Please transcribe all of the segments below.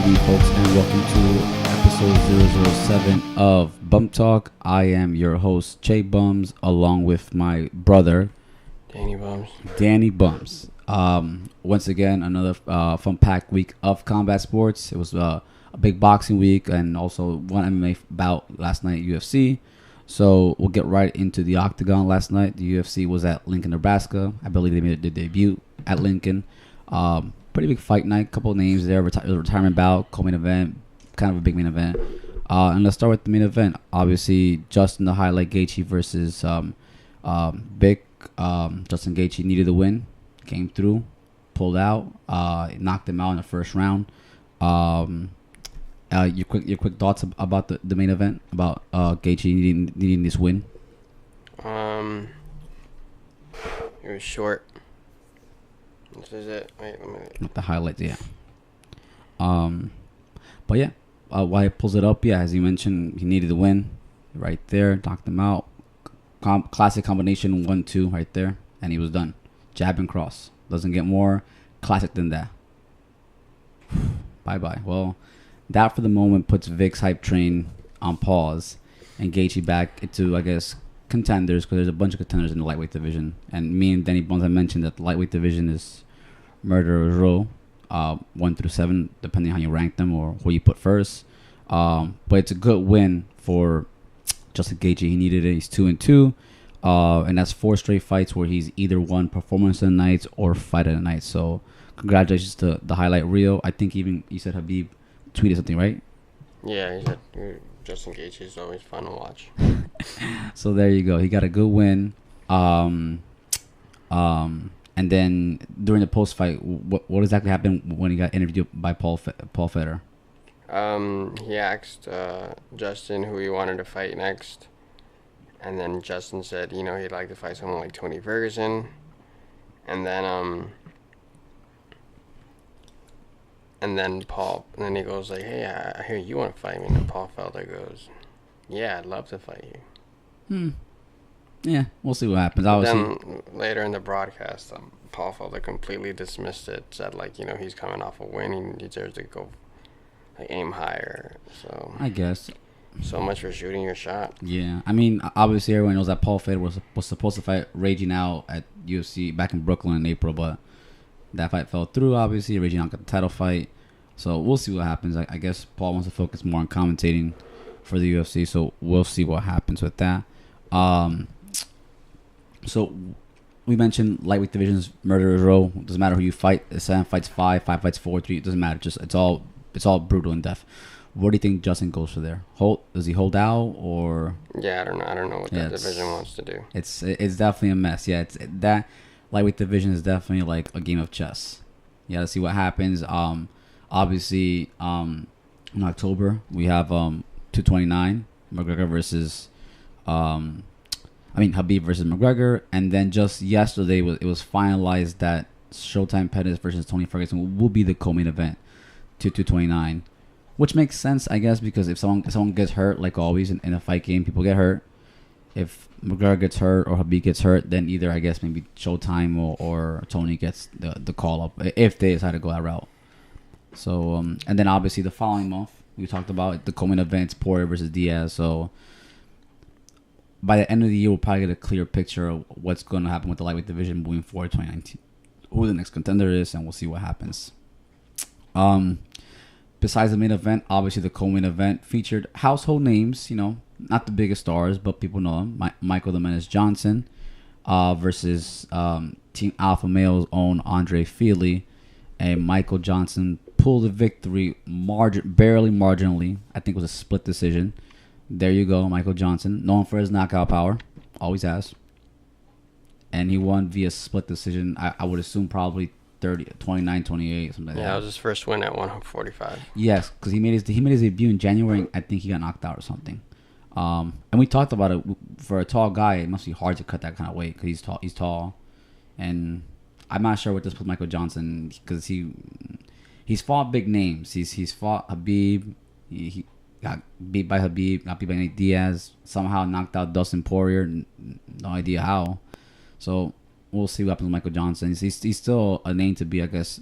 evening, folks, and welcome to episode 007 of Bump Talk. I am your host, Che Bums, along with my brother, Danny Bums. Once again, another fun-packed week of combat sports. It was a big boxing week and also one MMA bout last night at UFC. So we'll get right into the octagon last night. The UFC was at Lincoln, Nebraska. I believe they made their debut at Lincoln. Pretty big fight night. Couple of names there. Retirement bout, co-main event, kind of a big main event. And let's start with the main event. Obviously, Justin the Highlight Gaethje versus Vic. Justin Gaethje needed the win. Came through, pulled out, knocked him out in the first round. Your quick thoughts about the main event, about Gaethje needing this win. It was short. This is it. Wait, let me. Not the highlights, yeah. But yeah, while he pulls it up, yeah, as you mentioned, he needed the win right there, knocked him out. Classic combination 1-2 right there, and he was done. Jab and cross. Doesn't get more classic than that. Bye. Well, that for the moment puts Vic's hype train on pause and Gaethje back into, I guess, contenders, because there's a bunch of contenders in the lightweight division. And me and Danny Bones, I mentioned that the lightweight division is murderer's row, 1 through 7, depending on how you rank them or who you put first. But it's a good win for Justin Gaethje. He needed it. He's 2-2. And that's 4 straight fights where he's either won performance of the night or fight of the night. So congratulations to the highlight reel. I think even you said Habib tweeted something, right? Yeah, he said Justin Gaethje is always fun to watch. So there you go. He got a good win. And then during the post fight, what exactly happened when he got interviewed by Paul Feder? He asked Justin who he wanted to fight next. And then Justin said, he'd like to fight someone like Tony Ferguson. And then he goes like, hey, I hear you want to fight me. And then Paul Felder goes, yeah, I'd love to fight you. Yeah, we'll see what happens. Obviously. Then later in the broadcast, Paul Felder completely dismissed it. Said he's coming off a win. He deserves to go aim higher. So I guess. So much for shooting your shot. Yeah, I mean, obviously everyone knows that Paul Feder was supposed to fight Raging Out at UFC back in Brooklyn in April, but that fight fell through. Obviously, Raging Out got the title fight, so we'll see what happens. I guess Paul wants to focus more on commentating for the UFC, so we'll see what happens with that. So we mentioned lightweight divisions, murderer's row. It doesn't matter who you fight. 7 fights 5, 5 fights 4, 3. It doesn't matter. Just it's all brutal and death. What do you think Justin goes for there? Does he hold out or? Yeah, I don't know what that division wants to do. It's definitely a mess. Yeah, that lightweight division is definitely like a game of chess. Yeah, let's see what happens. Obviously, in October we have 229 McGregor versus Habib versus McGregor, and then just yesterday it was finalized that Showtime Pettis versus Tony Ferguson will be the co-main event to 229. Which makes sense, I guess, because if someone gets hurt, like always in a fight game, people get hurt. If McGregor gets hurt or Habib gets hurt, then either, I guess, maybe Showtime or Tony gets the call up if they decide to go that route. So, and then obviously the following month, we talked about the co-main events, Poirier versus Diaz. So, by the end of the year, we'll probably get a clear picture of what's going to happen with the lightweight division moving forward 2019. Who the next contender is, and we'll see what happens. Besides the main event, obviously the co-main event featured household names, not the biggest stars, but people know them. Michael the Menace Johnson versus Team Alpha Male's own Andre Fili. And Michael Johnson pulled the victory barely marginally. I think it was a split decision. There you go, Michael Johnson. Known for his knockout power. Always has. And he won via split decision. I would assume probably 29-28, something like that. Yeah, that was his first win at 145. Yes, because he made his debut in January, and I think he got knocked out or something. And we talked about it. For a tall guy, it must be hard to cut that kind of weight because he's tall. And I'm not sure what this puts Michael Johnson, because he's fought big names. He's fought Habib. He got beat by Habib, got beat by Nate Diaz. Somehow knocked out Dustin Poirier. No idea how. So we'll see what happens with Michael Johnson. He's still a name to be, I guess,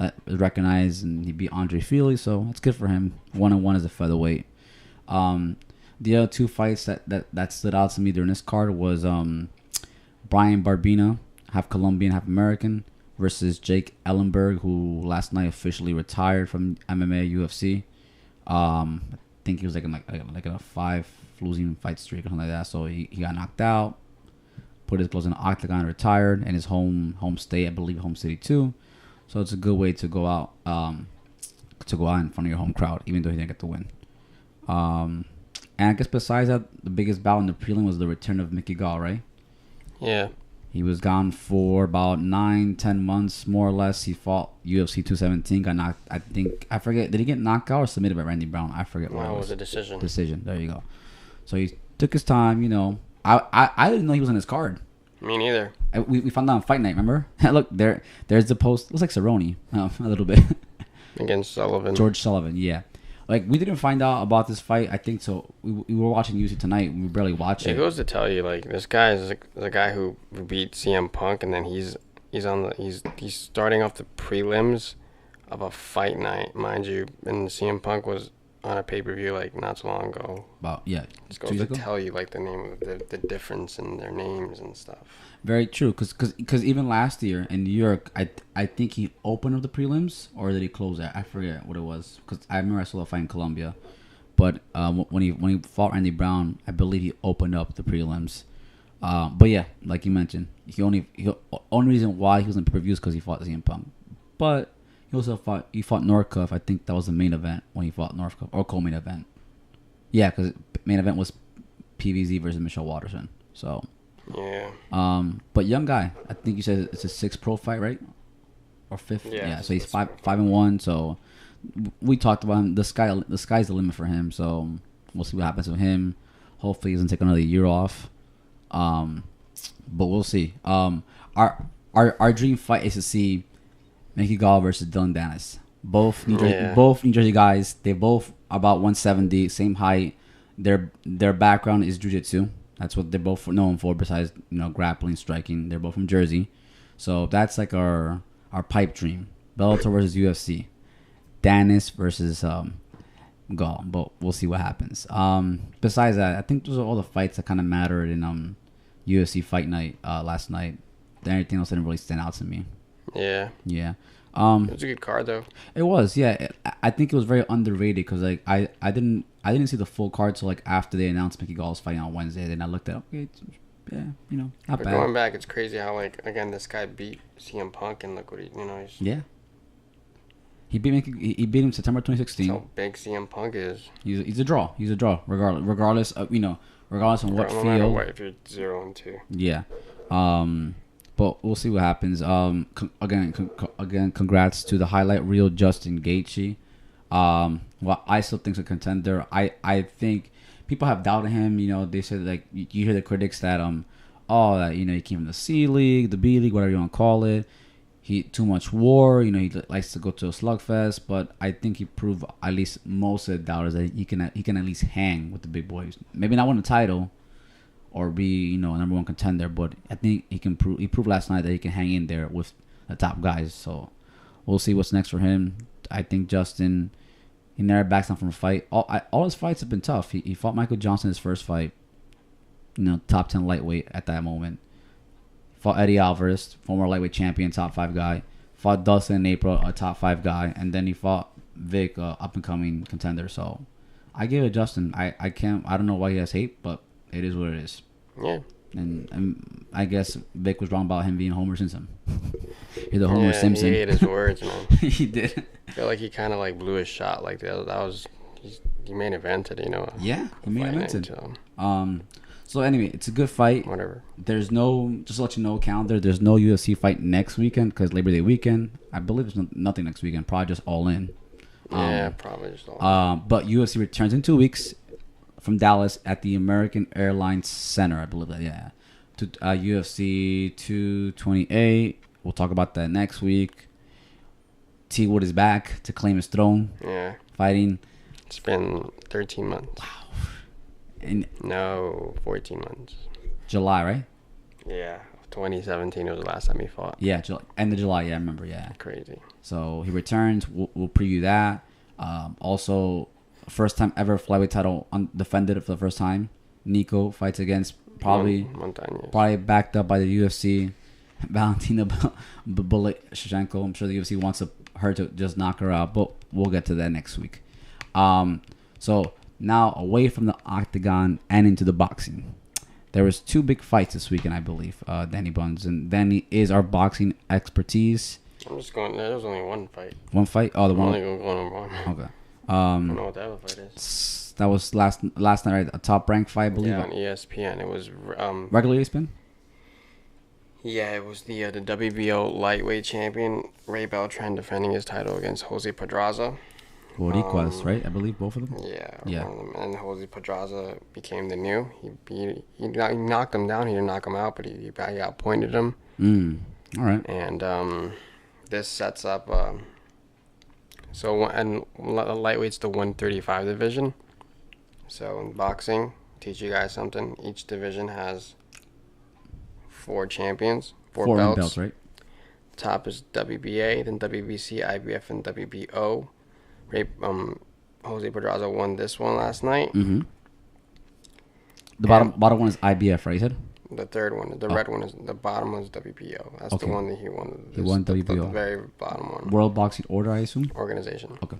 is recognized, and he beat Andre Fili, so that's good for him. 1-1 as a featherweight. The other two fights that stood out to me during this card was Brian Barbina, half Colombian, half American, versus Jake Ellenberger, who last night officially retired from MMA UFC. I think he was like in a 5 losing fight streak or something like that. So he got knocked out, put his clothes in the octagon, retired, and his home state, I believe, home city too. So it's a good way to go out in front of your home crowd, even though he didn't get the win. And I guess besides that, the biggest battle in the prelim was the return of Mickey Gall, right? Yeah. He was gone for about 9-10 months, more or less. He fought UFC 217, got knocked. I forget. Did he get knocked out or submitted by Randy Brown? I forget what it was. No, it was a decision. Decision. There you go. So he took his time. I didn't know he was on his card. Me neither. We found out on Fight Night. Remember? Look, there's the post. It looks like Cerrone, a little bit. Against Sullivan. George Sullivan. Yeah. Like, we didn't find out about this fight, I think, so we were watching UFC tonight. We barely watched it. It goes to tell you, like, this guy is the guy who beat CM Punk, and then he's starting off the prelims of a fight night, mind you. And CM Punk was on a pay-per-view, like, not so long ago. It just goes to tell you, like, the name of the difference in their names and stuff. Very true, because even last year in New York, I think he opened up the prelims, or did he close it? I forget what it was, because I remember I saw the fight in Colombia, but when he fought Randy Brown, I believe he opened up the prelims. But yeah, like you mentioned, only reason why he was in pay-per-view is because he fought CM Punk, but he also fought Norcuff. I think that was the main event when he fought Norcuff, or co-main event. Yeah, because main event was PVZ versus Michelle Waterson. So. Yeah. But young guy. I think you said it's a 6th pro fight, right? Or 5th? Yeah. So he's 5-1. So we talked about him. The sky's the limit for him. So we'll see what happens with him. Hopefully he doesn't take another year off. But we'll see. Our dream fight is to see Mickey Gall versus Dylan Dennis. Both New Jersey guys. They both about 170, same height. Their background is jiu-jitsu. That's what they're both known for, besides grappling, striking. They're both from Jersey, so that's like our pipe dream. Bellator versus UFC, Dennis versus Gall. But we'll see what happens. Besides that, I think those are all the fights that kind of mattered in UFC Fight Night last night. Anything else didn't really stand out to me. Yeah. Yeah. It was a good card though. It was, yeah. I think it was very underrated because like I didn't see the full card till like after they announced Mickey Gall's fighting on Wednesday. Then I looked at not but bad. Going back, it's crazy how like again this guy beat CM Punk and look what he's He beat him September 2016. That's how big CM Punk is. He's a draw. He's a draw regardless of regardless of what no field. Matter what, if you're 0-2. Yeah. But we'll see what happens. Again, congrats to the highlight reel Justin Gaethje. Well, I still think he's a contender. I think people have doubted him. They said like you hear the critics that he came from the C League, the B League, whatever you want to call it. He too much war. He likes to go to a slugfest. But I think he proved at least most of the doubters that he can at least hang with the big boys. Maybe not win the title or be a number one contender, but I think he can prove. He proved last night that he can hang in there with the top guys. So we'll see what's next for him. I think Justin, he never backs down from a fight. All his fights have been tough. He fought Michael Johnson his first fight. Top 10 lightweight at that moment. Fought Eddie Alvarez, former lightweight champion, top 5 guy. Fought Dustin in April, a top 5 guy, and then he fought Vic, up and coming contender. So I give it Justin. I don't know why he has hate, but it is what it is. Yeah. And I guess Vic was wrong about him being Homer Simpson. He's the Homer Simpson. He ate his words, man. He did. I feel like he kind of like blew his shot. Like that was he main evented, Yeah, he main evented. So anyway, it's a good fight. Whatever. There's no, just to let you know, calendar. There's no UFC fight next weekend because Labor Day weekend. I believe there's nothing next weekend. Probably just All In. Yeah, probably just All In. But UFC returns in 2 weeks from Dallas at the American Airlines Center, I believe that. Yeah, to UFC 228. We'll talk about that next week. T Wood is back to claim his throne. Yeah. Fighting. It's been 13 months. Wow. And no, 14 months. July, right? Yeah, 2017 was the last time he fought. Yeah, end of July. Yeah, I remember. Yeah. Crazy. So he returns. We'll preview that. Also, first time ever flyweight title undefended for the first time. Nico fights against probably backed up by the UFC. Valentina Shevchenko. I'm sure the UFC wants her to just knock her out, but we'll get to that next week. So now away from the octagon and into the boxing. There was 2 big fights this weekend, I believe. Danny Buns, and Danny is our boxing expertise. I'm just going. There was only one fight. One fight? Oh, the one. Only going on one. Okay. I don't know what the other fight is. That was last night, right? A top ranked fight, I believe. Yeah, on ESPN. It was regular ESPN. Yeah, it was the WBO Lightweight champion Ray Beltran defending his title against Jose Pedraza. Boricuas, right? I believe both of them. Yeah. One of them. And Jose Pedraza became the new. He knocked him down. He didn't knock him out, but he outpointed him. All right. And this sets up. And lightweight's the 135 division. So in boxing, teach you guys something. Each division has 4 champions, 4 belts, right? Top is WBA, then WBC, IBF, and WBO. Jose Pedraza won this one last night. Mm-hmm. The bottom one is IBF, right? You said? The third one, the red one, is the bottom one is WBO. That's the one that he won. He won WBO. The very bottom one. World Boxing Order, I assume? Organization. Okay.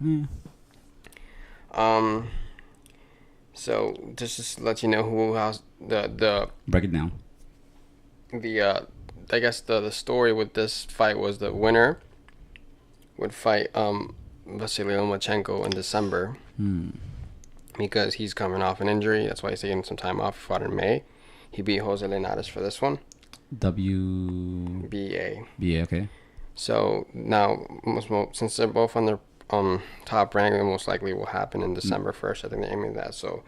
So just to let you know who has the break it down. I guess the story with this fight was the winner would fight Vasily Lomachenko in December because he's coming off an injury. That's why he's taking some time off. He fought in May. He beat Jose Linares for this one. WBA. BA, okay. So now, since they're both on their top rank, it most likely will happen in December 1st. I think they're aiming that. So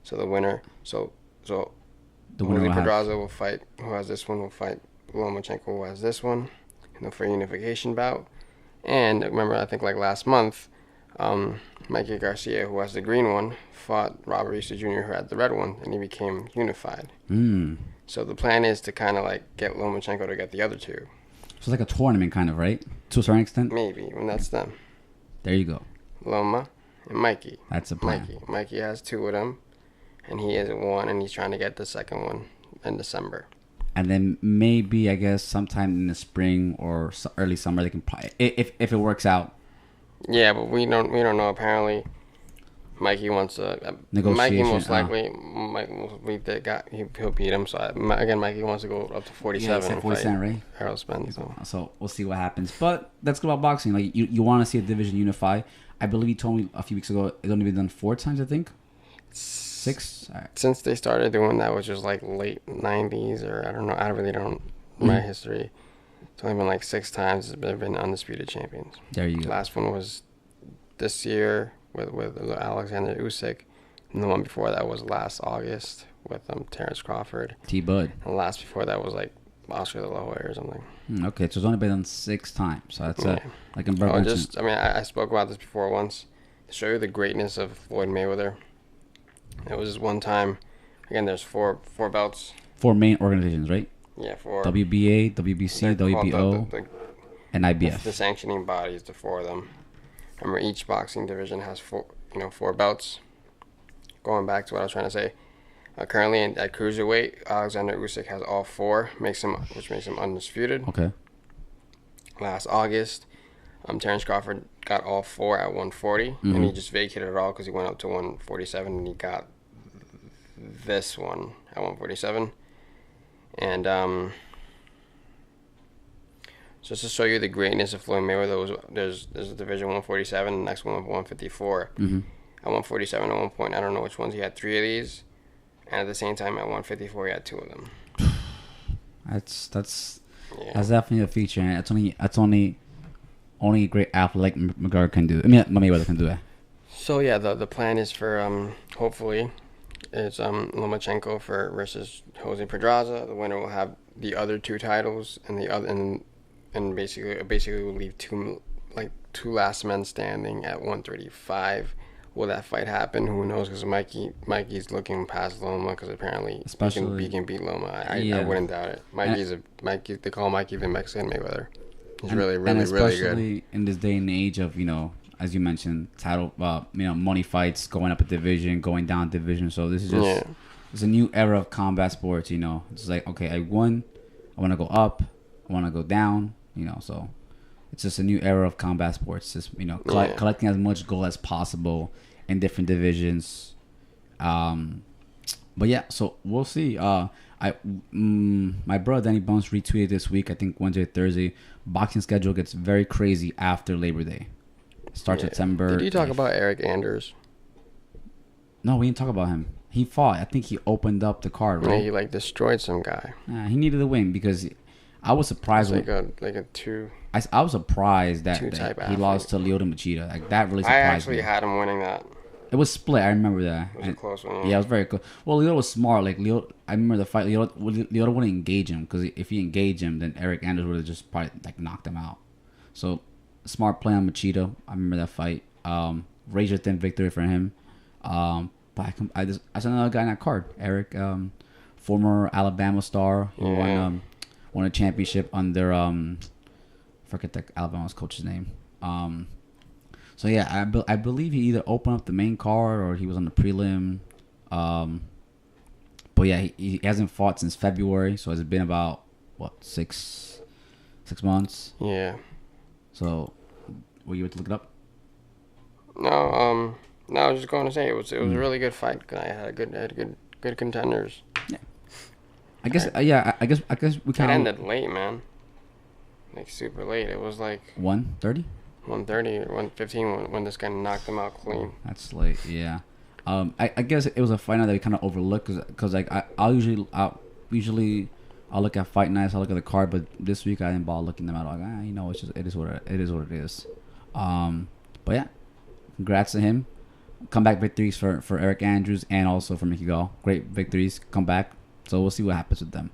the winner. So the winner Pedraza will fight. Who has this one will fight Lomachenko, who has this one, in the for unification bout. And remember, I think like last month, Mikey Garcia, who has the green one, fought Robert Easter Jr., who had the red one, and he became unified. So the plan is to kind of like get Lomachenko to get the other 2. So it's like a tournament kind of, right? To a certain extent? Maybe, and that's them. There you go. Loma and Mikey. That's a plan. Mikey has 2 of them, and he has 1, and he's trying to get the second one in December. And then maybe, I guess, sometime in the spring or early summer, they can probably, if it works out. Yeah, but we don't know. Apparently, Mikey wants to. Mikey most likely, he'll beat him. So again, Mikey wants to go up to 47. Yeah, 47, right? Harold Spence. So we'll see what happens. But that's good about boxing. Like you want to see a division unify. I believe you told me a few weeks ago it's only been done 4 times. I think 6. All right. Since they started doing that, which was like late 90s, or I don't know. I really don't my history. It's only been like 6 times they've been undisputed champions. There you go. Last one was this year with Alexander Usyk, and the one before that was last August with Terrence Crawford. T-Bud. And the last before that was like Oscar De La Hoya or something. Okay, so it's only been done 6 times. So that's like in I spoke about this before once to show you the greatness of Floyd Mayweather. It was just one time. Again, there's four belts. 4 main organizations, right? Yeah, 4. WBA, WBC, WBO, and IBF. The sanctioning bodies, the 4 of them. Remember, each boxing division has 4 belts. Going back to what I was trying to say, currently at cruiserweight, Alexander Usyk has all 4, which makes him undisputed. Okay. Last August, Terrence Crawford got all 4 at 140, and he just vacated it all because he went up to 147, and he got this one at 147. And just to show you the greatness of Floyd Mayweather, there's a division 147, the next one 154. At 147 at one point, I don't know which ones, he had 3 of these, and at the same time at 154 he had 2 of them. That's definitely a feature, and that's only a great athlete like McGregor can do. I mean, Mayweather can do that. So yeah, the plan is for hopefully it's Lomachenko versus Jose Pedraza. The winner will have the other 2 titles, and basically we'll leave two last men standing at 135. will that fight happen? Who knows? Because Mikey's looking past Loma because apparently he can beat Loma. I wouldn't doubt it. Mikey. They call Mikey the Mexican Mayweather. He's really good. Especially in this day and age of, as you mentioned, title, money fights, going up a division, going down a division. So this is just it's a new era of combat sports. It's like, okay, I won, I want to go up, I want to go down. So it's just a new era of combat sports. Just collecting as much gold as possible in different divisions. But yeah, so we'll see. My brother Danny Bones retweeted this week, I think Wednesday, Thursday. Boxing schedule gets very crazy after Labor Day. Starts September. Did you talk about Eryk Anders? No, we didn't talk about him. He fought. I think he opened up the card, right? Yeah, he destroyed some guy. He needed the win because I was surprised. I was surprised that he lost to Lyoto Machida. Like that really surprised me. I actually had him winning that. It was split. I remember that. It was a close one. Yeah, it was very close. Well, Lyoto was smart. Like Lyoto, I remember the fight. Lyoto wouldn't engage him because if he engaged him, then Eryk Anders would have just probably knocked him out. So smart play on Machida. I remember that fight. Razor thin victory for him. But I saw another guy in that card. Eryk, former Alabama star who won a championship under forget the Alabama's coach's name. So yeah, I believe he either opened up the main card or he was on the prelim. But yeah, he hasn't fought since February, so it's been about 6 months. Yeah. So, were you able to look it up? No, I was just going to say it was a really good fight. I had good contenders. Yeah. I guess we kind of ended late, man. Super late. It was 1:30. 1:30 or 1:15 when this guy knocked him out clean. That's late, yeah. I guess it was a fight night that we kind of overlooked because I'll usually look at fight nights, I'll look at the card, but this week I didn't bother looking them out. It's just it is what it is. But yeah, congrats to him. Comeback victories for Eryk Anders and also for Mickey Gall. Great victories, comeback. So we'll see what happens with them.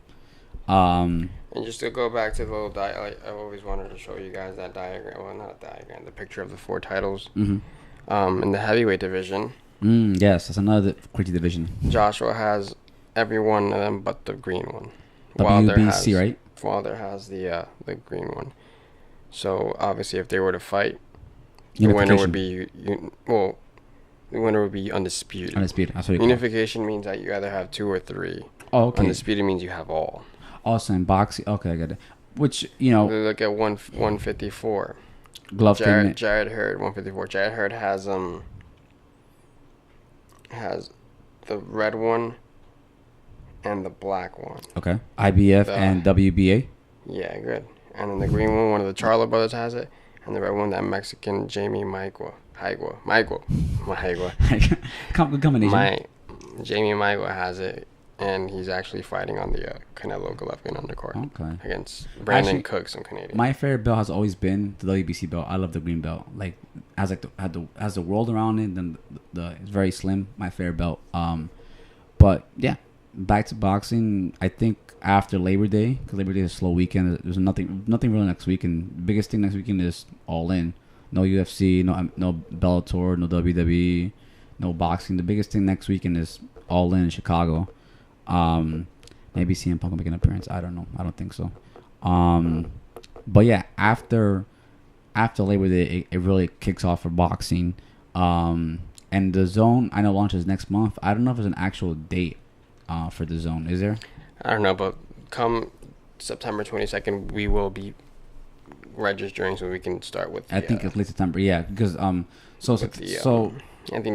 And just to go back to the little I always wanted to show you guys that diagram. Well, not a diagram. The picture of the 4 titles. Mm-hmm. In the heavyweight division. Yes, that's another crazy division. Joshua has every one of them but the green one. WBC, right? Wilder has the green one. So obviously, if they were to fight, the winner would be the winner would be undisputed. Unification means that you either have 2 or 3. Oh, okay. Undisputed means you have all. Also in boxing, okay, I get it. Which they look at 154. Glove Jared Hurd 154. Jared Hurd has the red one and the black one. Okay. IBF and WBA. Yeah, good. And then the green one of the Charlo brothers has it, and the red one that Mexican Jamie Maigua. Combination. Jamie Maigua has it. And he's actually fighting on the Canelo Golovkin undercard. Okay. Against Brandon Cook, some Canadian. My favorite belt has always been the WBC belt. I love the green belt. Has the world around it. Then it's very slim. My favorite belt. But yeah, back to boxing. I think after Labor Day, because Labor Day is a slow weekend. There's nothing really next weekend. The biggest thing next weekend is All In. No UFC. No Bellator. No WWE. No boxing. The biggest thing next weekend is All In Chicago. Maybe CM Punk will make an appearance. I don't know. I don't think so. But yeah, after Labor Day, it really kicks off for boxing. And the Zone, I know, launches next month. I don't know if there's an actual date for the Zone. Is there? I don't know, but come September 22nd, we will be registering so we can start with. I think it's late September. Yeah, because Anthony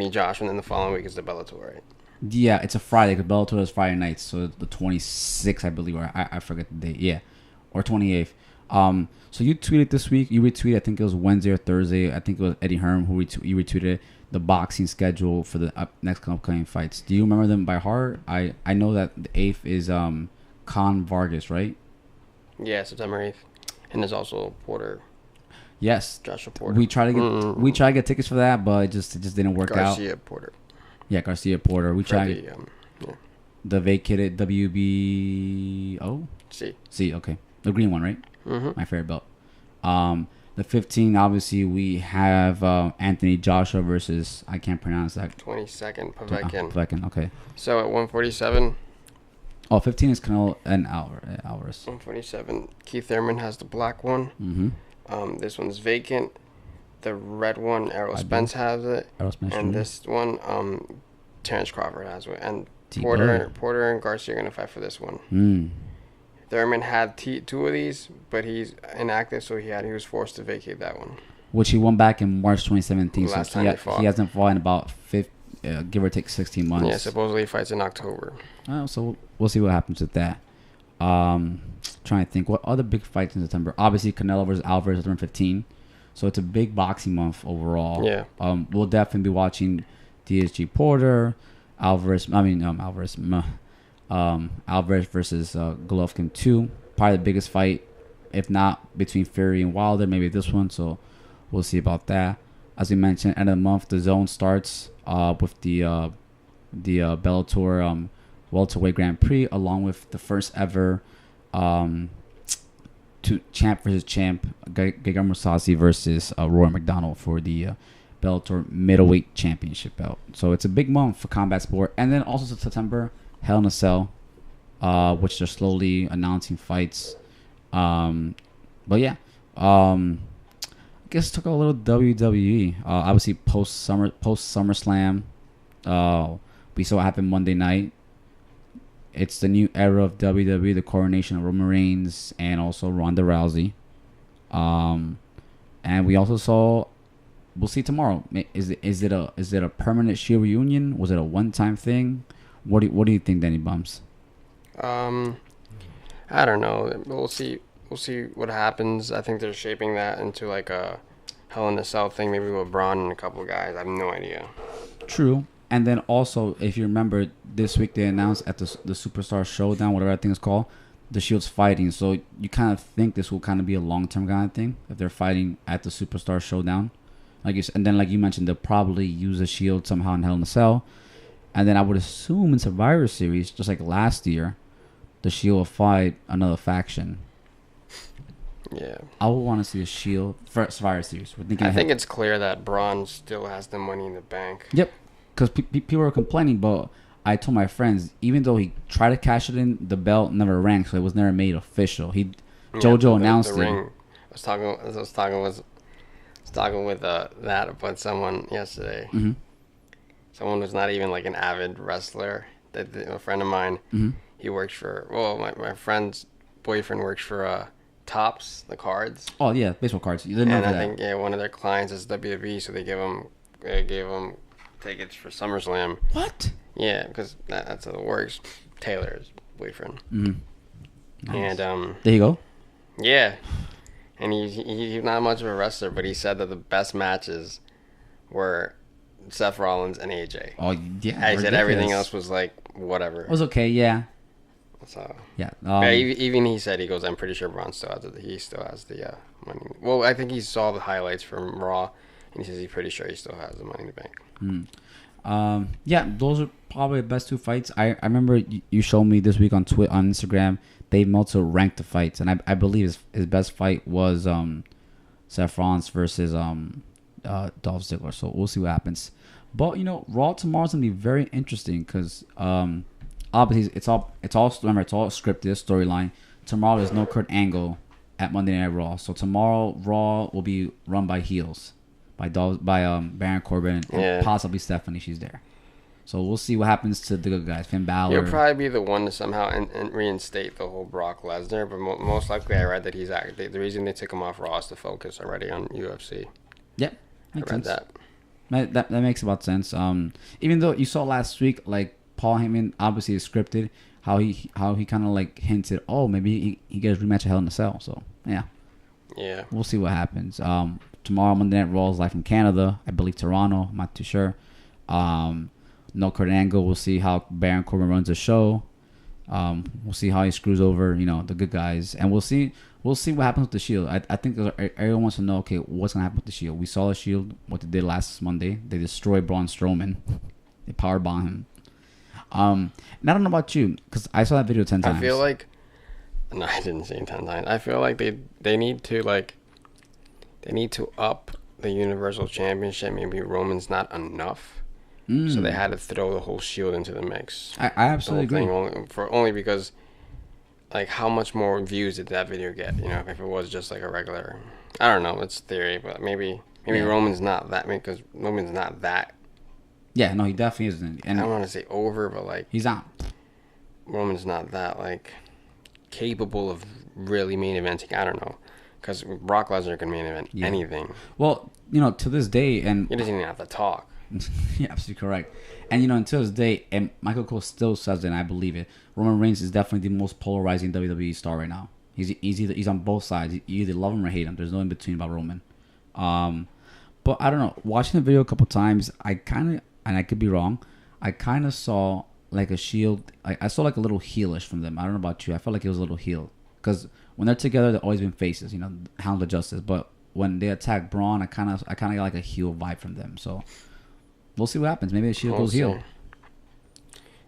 Josh, and then the following week is the Bellator, right? Yeah, it's a Friday because Bellator is Friday nights, so the 26th, I believe, or I forget the date. Yeah, or 28th. So you tweeted this week. You retweeted, I think it was Wednesday or Thursday. I think it was Eddie Hearn who you retweeted the boxing schedule for the next upcoming fights. Do you remember them by heart? I know that the 8th is Con Vargas, right? Yeah, September 8th, and there's also Porter. Yes, Joshua Porter. We tried to get tickets for that, but it just didn't work out. Garcia Porter. Yeah, Garcia Porter. We tried the vacated WBO. C. Okay, the green one, right? Mm-hmm. My favorite belt. The 15, obviously, we have Anthony Joshua versus, I can't pronounce that. 22nd, Povetkin. Povetkin, okay. So at 147. Oh, 15 is Canelo and Alvarez. 147. Keith Thurman has the black one. Mm-hmm. This one's vacant. The red one, Errol Spence has it. And this one, Terrence Crawford has it. And Porter and Garcia are going to fight for this one. Thurman had two of these, but he's inactive, so he was forced to vacate that one. Which he won back in March 2017. Last time they fought. He hasn't fought in about give or take 16 months. Yeah, supposedly he fights in October. So we'll see what happens with that. Trying to think what other big fights in September. Obviously, Canelo versus Alvarez at 15. So it's a big boxing month overall. Yeah. We'll definitely be watching DSG Porter, Alvarez versus Golovkin 2. Probably the biggest fight, if not between Fury and Wilder, maybe this one. So we'll see about that. As we mentioned, end of the month, the zone starts with the Bellator welterweight Grand Prix, along with the first ever champ versus champ, Gegard Mousasi versus Roy McDonald for the Bellator middleweight championship belt. So it's a big month for combat sport. And then also September, Hell in a Cell, which they're slowly announcing fights. But yeah, I guess took a little WWE. Obviously post SummerSlam, we saw what happened Monday night. It's the new era of WWE, the coronation of Roman Reigns and also Ronda Rousey. And we also saw. We'll see tomorrow. Is it a permanent Shield reunion? Was it a one-time thing? What do you think, Danny Bums? I don't know. We'll see what happens. I think they're shaping that into like a Hell in a Cell thing, maybe with Braun and a couple of guys. I have no idea. True. And then also, if you remember, this week they announced at the Superstar Showdown, whatever that thing is called, the Shield's fighting. So you kind of think this will kind of be a long-term kind of thing if they're fighting at the Superstar Showdown. And then like you mentioned, they'll probably use a Shield somehow in Hell in a Cell. And then I would assume in Survivor Series, just like last year, the Shield will fight another faction. Yeah. I would want to see a Shield for Survivor Series. I think it's clear that Braun still has the Money in the Bank. Yep. Because people were complaining, but I told my friends, even though he tried to cash it in, the belt never rang, so it was never made official. JoJo announced the it. Ring. I was talking with that about someone yesterday. Mm-hmm. Someone who's not even like an avid wrestler. A friend of mine. Mm-hmm. He works for. Well, my friend's boyfriend works for Topps, the cards. Oh yeah, baseball cards. You didn't know that. And I think one of their clients is WWE, so they gave him tickets for SummerSlam. What? Yeah, because that's how it works. Taylor's boyfriend. Mm-hmm. Nice. And there you go. Yeah, and he's not much of a wrestler, but he said that the best matches were Seth Rollins and AJ. Oh yeah. He said everything else was like whatever. It was okay. Yeah. So yeah. Even he said, he goes, I'm pretty sure Braun still has the money. Well, I think he saw the highlights from Raw, and he says he's pretty sure he still has the Money in the Bank. Yeah, those are probably the best two fights. I remember you showed me this week on Instagram. Dave Meltzer ranked the fights, and I believe his best fight was Seth Rollins versus Dolph Ziggler. So we'll see what happens. But Raw tomorrow's gonna be very interesting because obviously it's all scripted storyline. Tomorrow there's no Kurt Angle at Monday Night Raw, so tomorrow Raw will be run by heels. By Baron Corbin and possibly Stephanie. She's there. So we'll see what happens to the good guys. Finn Balor. He'll probably be the one to somehow and reinstate the whole Brock Lesnar. But most likely, I read that the reason they took him off Raw is to focus already on UFC. Yep. Makes sense. That makes about sense. Even though you saw last week, like Paul Heyman obviously is scripted, how he kind of like hinted, maybe he gets a rematch of Hell in a Cell. So yeah. Yeah. We'll see what happens. Tomorrow, Monday Night Raw is live from Canada. I believe Toronto. I'm not too sure. No Kurt Angle. We'll see how Baron Corbin runs the show. We'll see how he screws over, the good guys. And we'll see what happens with the Shield. I think everyone wants to know, okay, what's going to happen with the Shield. We saw the Shield, what they did last Monday. They destroyed Braun Strowman. They powerbomb him. And I don't know about you, because I saw that video 10 times. I feel like... No, I didn't see it 10 times. I feel like they need to, like... they need to up the Universal Championship. Maybe Roman's not enough, so they had to throw the whole Shield into the mix. I absolutely agree. Only because, like, how much more views did that video get? You know, if it was just like a regular, I don't know, it's theory, but maybe Roman's not that. Because Roman's not that. Yeah, no, he definitely isn't. And I don't want to say over, but like he's not. Roman's not that like capable of really main eventing. I don't know. Because Brock Lesnar can main event anything. Well, you know, to this day, and he doesn't even have to talk. Yeah, absolutely correct. And you know, until this day, and Michael Cole still says it, and I believe it. Roman Reigns is definitely the most polarizing WWE star right now. He's on both sides. You either love him or hate him. There's no in between about Roman. But I don't know. Watching the video a couple times, I kind of, and I could be wrong, I kind of saw like a Shield. I saw like a little heelish from them. I don't know about you. I felt like it was a little heel because when they're together, they've always been faces. You know, Hound of Justice. But when they attack Braun, I kind of got like a heel vibe from them. So we'll see what happens. Maybe the Shield goes heel.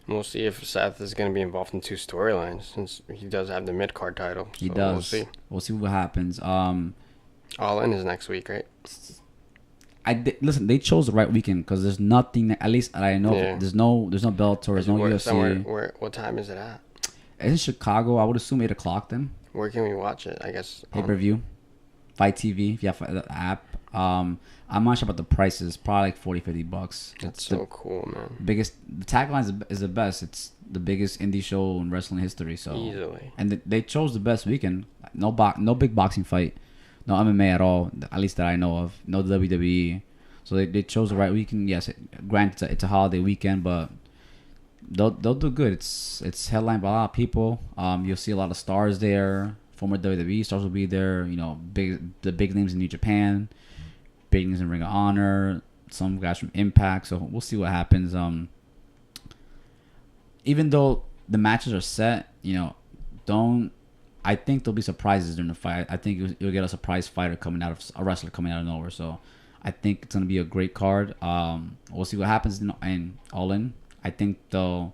We'll see if Seth is going to be involved in 2 storylines since he does have the mid-card title. He does. We'll see what happens. All In is next week, right? Listen, they chose the right weekend because there's nothing. At least I know there's no Bellator, there's no UFC. What time is it at? It's in Chicago. I would assume 8 o'clock then. Where can we watch it? I guess pay-per-view, Fight TV. If you have the app. I'm not sure about the prices. Probably like $40-$50. That's so cool, man. The tagline is the best. It's the biggest indie show in wrestling history. So easily. And they chose the best weekend. No big boxing fight. No MMA at all, at least that I know of. No WWE. So they chose the right weekend. Yes, granted, it's a holiday weekend, but they'll do good. It's headlined by a lot of people. You'll see a lot of stars there. Former WWE stars will be there. You know, the big names in New Japan, big names in Ring of Honor, some guys from Impact. So we'll see what happens. Even though the matches are set, you know, I think there'll be surprises during the fight. I think you'll get a surprise fighter a wrestler coming out of nowhere. So I think it's gonna be a great card. We'll see what happens in All In. I think though,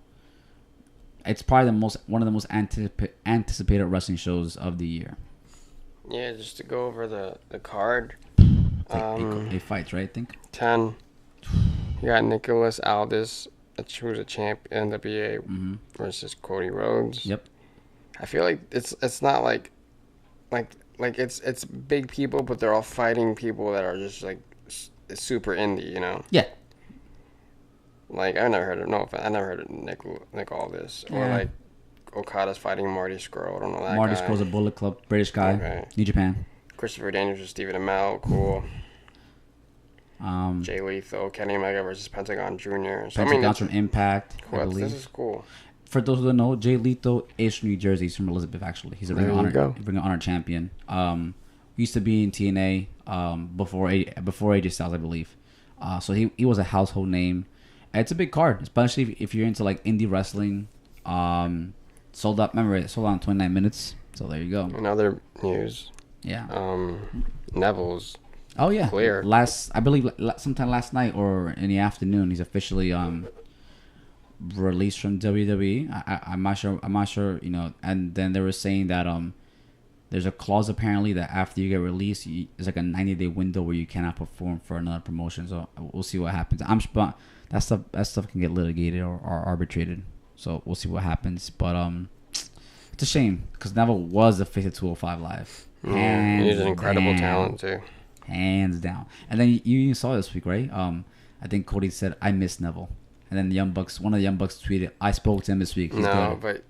it's probably one of the most anticipated wrestling shows of the year. Yeah, just to go over the card. Eight fights, right? I think 10. You got Nicholas Aldis, who's a champ NWA versus Cody Rhodes. Yep. I feel like it's not like it's big people, but they're all fighting people that are just like super indie, you know? Yeah. Like I never heard of Nick Aldis or like Okada's fighting Marty Scurll. I don't know that Marty guy. Scurll's a Bullet Club, British guy, okay. New Japan. Christopher Daniels versus Stephen Amell, cool. Jay Lethal, Kenny Omega versus Pentagon Jr. So, Pentagon's from Impact. Cool, this is cool. For those who don't know, Jay Lethal is from New Jersey. He's from Elizabeth, actually. He's a Ring of Honor champion. Used to be in TNA before AJ Styles, I believe. So he was a household name. And it's a big card, especially if you're into like indie wrestling. Sold out. Remember, it sold out in 29 minutes. So there you go. In other news, Neville's. Oh yeah, clear. I believe sometime last night or in the afternoon, he's officially released from WWE. I'm not sure. You know, and then they were saying that there's a clause apparently that after you get released, there's like a 90-day window where you cannot perform for another promotion. So we'll see what happens. That stuff can get litigated or arbitrated. So we'll see what happens. But it's a shame because Neville was the face of 205 Live. He's an incredible talent too. Hands down. And then you saw this week, right? I think Cody said, "I miss Neville." And then one of the Young Bucks tweeted, "I spoke to him this week." He's good. But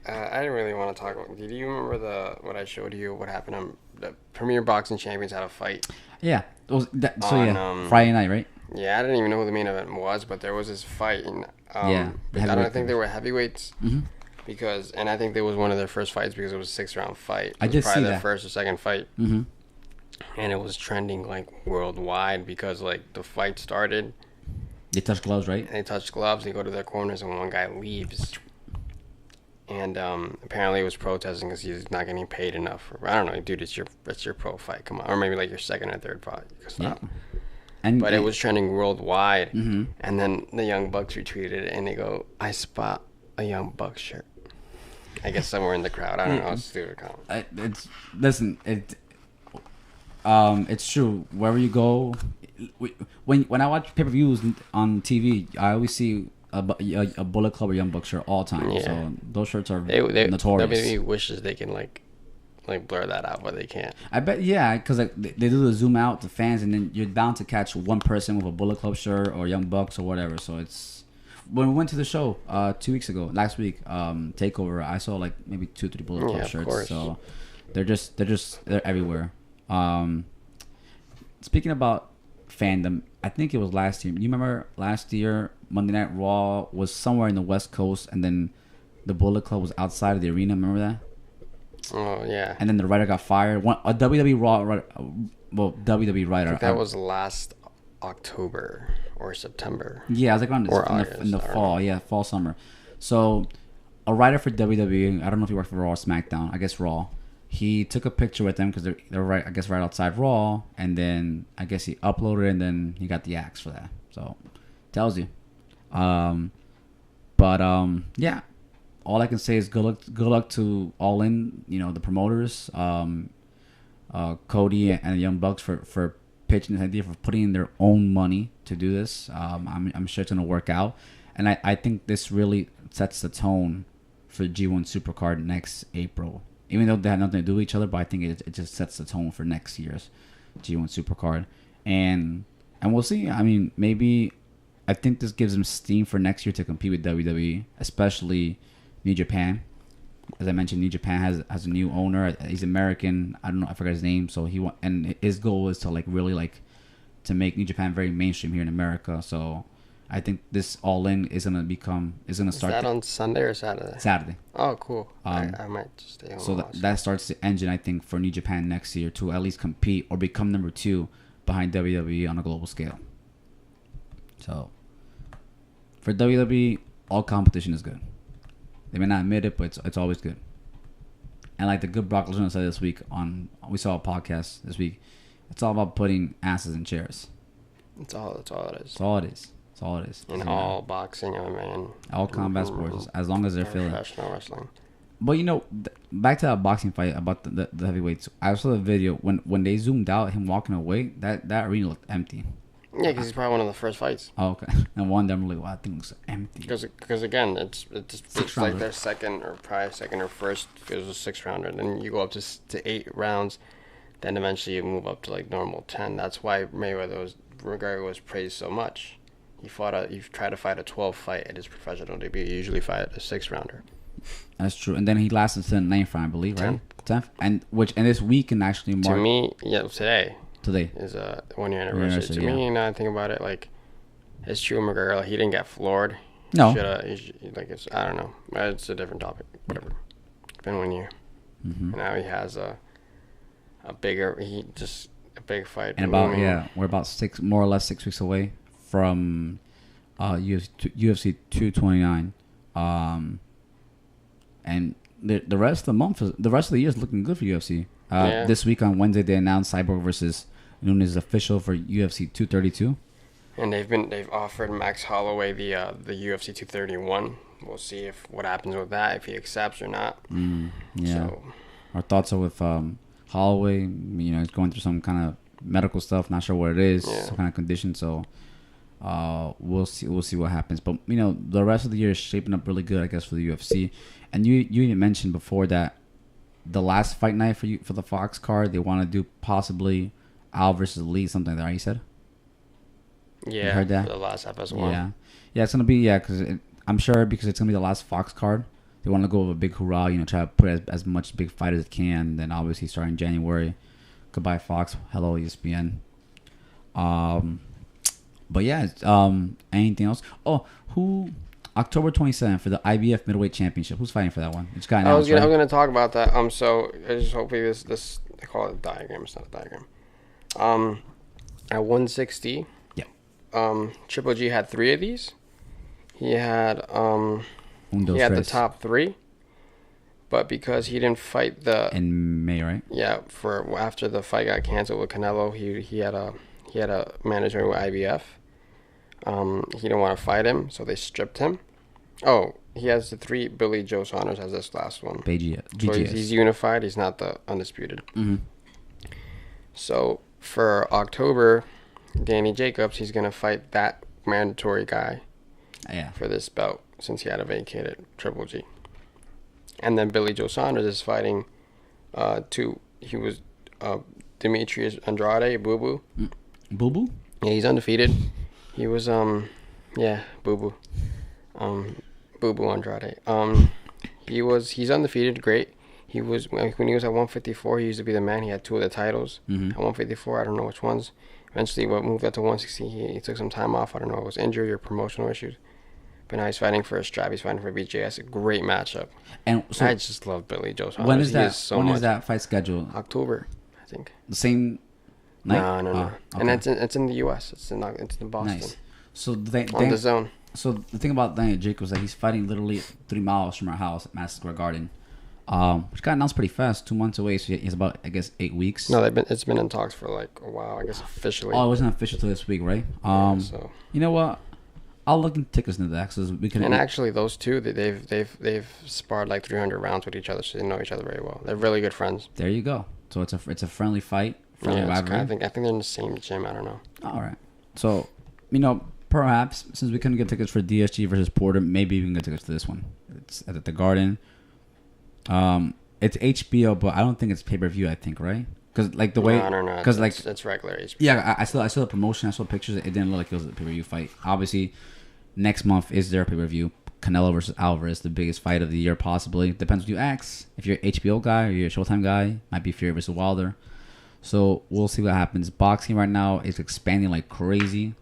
I didn't really want to talk about. Did you remember what I showed you? What happened? The Premier Boxing Champions had a fight. Yeah. Friday night, right? Yeah, I didn't even know who the main event was, but there was this fight, and I think they were heavyweights. Mm-hmm. I think it was one of their first fights because it was a 6-round fight. I did see that. Probably their first or second fight. Mm-hmm. And it was trending like worldwide because like the fight started. They touched gloves, right? They touched gloves. They go to their corners, and one guy leaves. And apparently, he was protesting because he's not getting paid enough. I don't know, dude. It's your pro fight. Come on, or maybe like your second or third fight. Stop. Yeah. But it was trending worldwide. Mm-hmm. And then the Young Bucks retweeted it, and they go, "I spot a Young Bucks shirt." I guess somewhere in the crowd. I don't know. It's stupid comment. It's true. Wherever you go, when I watch pay-per-views on TV, I always see a Bullet Club or Young Bucks shirt all the time. Yeah. So those shirts are notorious. WWE wishes they can like blur that out, but they can't. I bet, yeah, because like they do the zoom out to fans, and then you're bound to catch one person with a Bullet Club shirt or Young Bucks or whatever. So it's when we went to the show 2 weeks ago, last week, Takeover, I saw like maybe 2-3 Bullet Club shirts. Course. So they're everywhere. Speaking about fandom, I think it was last year. You remember last year Monday Night Raw was somewhere in the West Coast, and then the Bullet Club was outside of the arena. Remember that? Oh yeah. And then the writer got fired. A WWE Raw, WWE writer. That was last October or September. Yeah, I was like around in the fall. Yeah, fall summer. So a writer for WWE, I don't know if he worked for Raw or SmackDown. I guess Raw. He took a picture with them because they're right. I guess right outside Raw, and then I guess he uploaded it, and then he got the axe for that. So tells you. Yeah. All I can say is good luck to All In, the promoters, Cody and the Young Bucks for pitching this idea, for putting in their own money to do this. I'm sure it's going to work out. And I think this really sets the tone for G1 Supercard next April. Even though they have nothing to do with each other, but I think it just sets the tone for next year's G1 Supercard. And we'll see. I mean, maybe I think this gives them steam for next year to compete with WWE, especially New Japan. As I mentioned, New Japan has a new owner. He's American. I don't know. I forgot his name. So and his goal is to to make New Japan very mainstream here in America. So I think this All In is gonna start. Is that on Sunday or Saturday? Saturday. Oh, cool. I might just stay home. So that starts the engine, I think, for New Japan next year to at least compete or become number 2 behind WWE on a global scale. So for WWE, all competition is good. They may not admit it, but it's always good. And like the good Brock Lesnar said this week we saw a podcast this week, it's all about putting asses in chairs. That's all it is. That's all it is. That's all it is. In all boxing, MMA, all combat sports, as long as they're feeling professional wrestling. But back to that boxing fight about the heavyweights. I saw the video when they zoomed out him walking away. That arena looked empty. Yeah, because he's probably one of the first fights. Oh, okay. And one of them really, I think it was empty. Because again, it's like their second or first. It was a 6-rounder. Then you go up to 8 rounds. Then eventually you move up to like normal 10. That's why Mayweather was praised so much. He tried to fight a 12 fight at his professional debut. He usually fight a 6-rounder. That's true. And then he lasted to the 9th round, I believe, right? 10th. And this week can actually mark. To me, yeah, today is a 1-year anniversary. To me, now I think about it, like, it's true McGregor. He didn't get floored. No. I don't know. It's a different topic. Whatever. It's been 1 year. Mm-hmm. And now he has a big fight. And we're about more or less 6 weeks away from UFC 229. And the rest of the year is looking good for UFC. This week on Wednesday they announced Cyborg versus Nunes is official for UFC 232. And they've offered Max Holloway the UFC 231. We'll see what happens with that, if he accepts or not. Yeah. So, our thoughts are with Holloway. He's going through some kind of medical stuff. Not sure what it is. Yeah. Some kind of condition. So we'll see what happens. But the rest of the year is shaping up really good, I guess, for the UFC. And you even mentioned before that the last fight night for the Fox card, they want to do possibly Al versus Lee, something like that. You said. Yeah. You heard that? For the last episode. Yeah. Yeah, it's gonna be because I'm sure because it's gonna be the last Fox card. They want to go with a big hoorah, try to put as much big fight as it can. Then obviously starting January, goodbye Fox, hello ESPN. But yeah, anything else? Oh, October 27th for the IBF Middleweight Championship. Who's fighting for that one? It's got announced, I was gonna talk about that. So I just hopefully this they call it a diagram. It's not a diagram. At 160. Yeah. Triple G had 3 of these. He had the top 3, but because he didn't fight in May, right? Yeah, for after the fight got canceled with Canelo, he had a manager with IBF. He didn't want to fight him, so they stripped him. Oh, he has the 3. Billy Joe Saunders has this last one. BGS. So he's unified. He's not the undisputed. Mm-hmm. So for October, Danny Jacobs, he's gonna fight that mandatory guy. Yeah. For this belt, since he had to vacate it, Triple G. And then Billy Joe Saunders is fighting he was Demetrius Andrade, Boo Boo. Boo Boo? Yeah, he's undefeated. He was Boo Boo. Boo Boo Andrade. He's undefeated, great. He was when he was at 154, he used to be the man. He had 2 of the titles. At 154, I don't know which ones. Eventually moved up to 160. He took some time off. I don't know if it was injury or promotional issues. But now he's fighting for a strap. He's fighting for BJS. A great matchup. And so I just love Billy Joe Saunders. When is that? When is that fight scheduled? October, I think. The same night? No. Okay. And it's in the U.S. It's in Boston. Nice. So on the zone. So the thing about Daniel Jacobs is that he's fighting literally 3 miles from our house at Madison Square Garden, which got announced pretty fast, 2 months away. So he's about, I guess, 8 weeks. No, it's been in talks for like a while. I guess officially. Oh, it wasn't official till this week, right? So you know what? I'll look into tickets into that because we can. And actually, those two they've sparred like 300 rounds with each other, so they know each other very well. They're really good friends. There you go. So it's a friendly fight. Friendly rivalry. I think they're in the same gym. I don't know. All right. So perhaps since we couldn't get tickets for DSG versus Porter, maybe we can get tickets to this one. It's at the Garden. It's HBO, but I don't think it's pay-per-view. I think, right? Because like the way, no, because like it's regular HBO. Yeah, I saw the promotion. I saw pictures. It didn't look like it was a pay-per-view fight. Obviously, next month is their pay-per-view. Canelo versus Alvarez, the biggest fight of the year, possibly. Depends what you ask. If you're an HBO guy or you're a Showtime guy, might be Fury versus Wilder. So we'll see what happens. Boxing right now is expanding like crazy.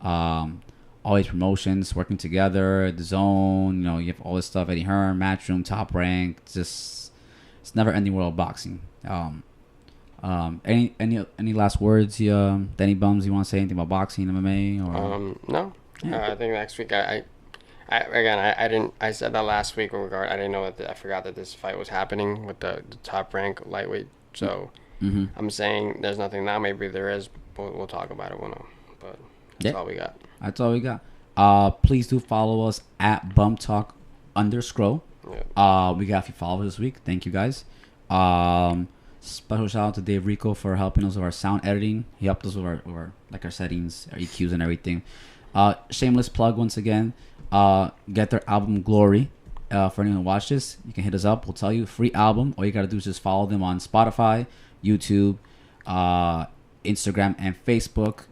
All these promotions working together. The Zone, you have all this stuff. Eddie Hearn, Matchroom, Top Rank. It's never ending world of boxing. Any last words, Danny Bums? You want to say anything about boxing, MMA, or? No. Yeah. I think next week I didn't. I said that last week in regard. I didn't know that. I forgot that this fight was happening with the Top Rank lightweight. So I'm saying there's nothing now. Maybe there is. We'll talk about it. We'll know. But that's all we got. That's all we got. Please do follow us at BumTalk_. Yeah. We got a few followers this week. Thank you guys. Special shout out to Dave Rico for helping us with our sound editing. He helped us with our settings, our EQs, and everything. Shameless plug once again. Get their album Glory. For anyone who watch this, you can hit us up. We'll tell you, free album. All you gotta do is just follow them on Spotify, YouTube, Instagram, and Facebook.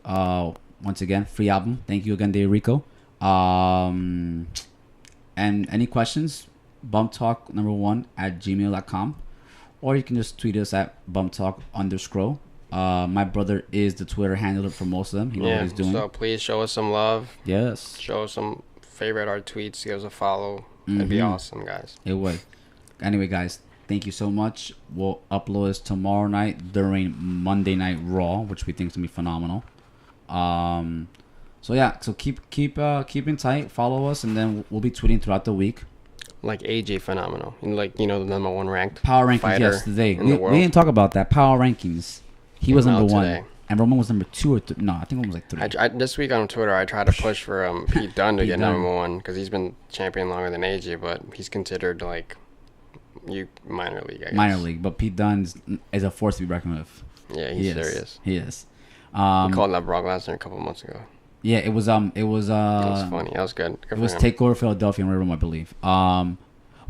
Once again, free album. Thank you again, Dave Rico. And any questions? bumptalk1@gmail.com, or you can just tweet us at bumptalk_. My brother is the Twitter handler for most of them. He knows what he's doing. So please show us some love. Yes. Show us some favorite our tweets. Give us a follow. It'd be awesome, guys. It would. Anyway, guys, thank you so much. We'll upload this tomorrow night during Monday Night Raw, which we think is gonna be phenomenal. So keep in tight. Follow us, and then we'll be tweeting throughout the week. Like AJ Phenomenal, and like the number 1 ranked power rankings. fighter Yes, today in the world. we didn't talk about that power rankings. He was number 1, today. and Roman was number 2 or 3. No, I think Roman was like 3. This week on Twitter, I tried to push for Pete Dunne to get Dunne. number 1 because he's been champion longer than AJ, but he's considered like minor league. I guess. Minor league, but Pete Dunne is a force to be reckoned with. Yeah, he's serious. He is. He called out Brock Lesnar a couple months ago. Yeah, it was That was funny. That was good. It was Takeover Philadelphia and Royal Rumble, I believe.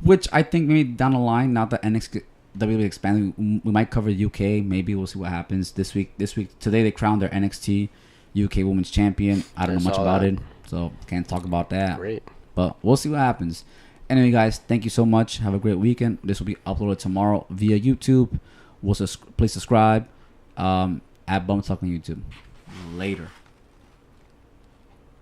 Which I think maybe down the line, now that NXT WWE expanding, we might cover UK. Maybe we'll see what happens this week. Today they crowned their NXT UK Women's Champion. I don't know much about it, so can't talk about that. Great. But we'll see what happens. Anyway, guys, thank you so much. Have a great weekend. This will be uploaded tomorrow via YouTube. Please subscribe at Bum Talk on YouTube. Later.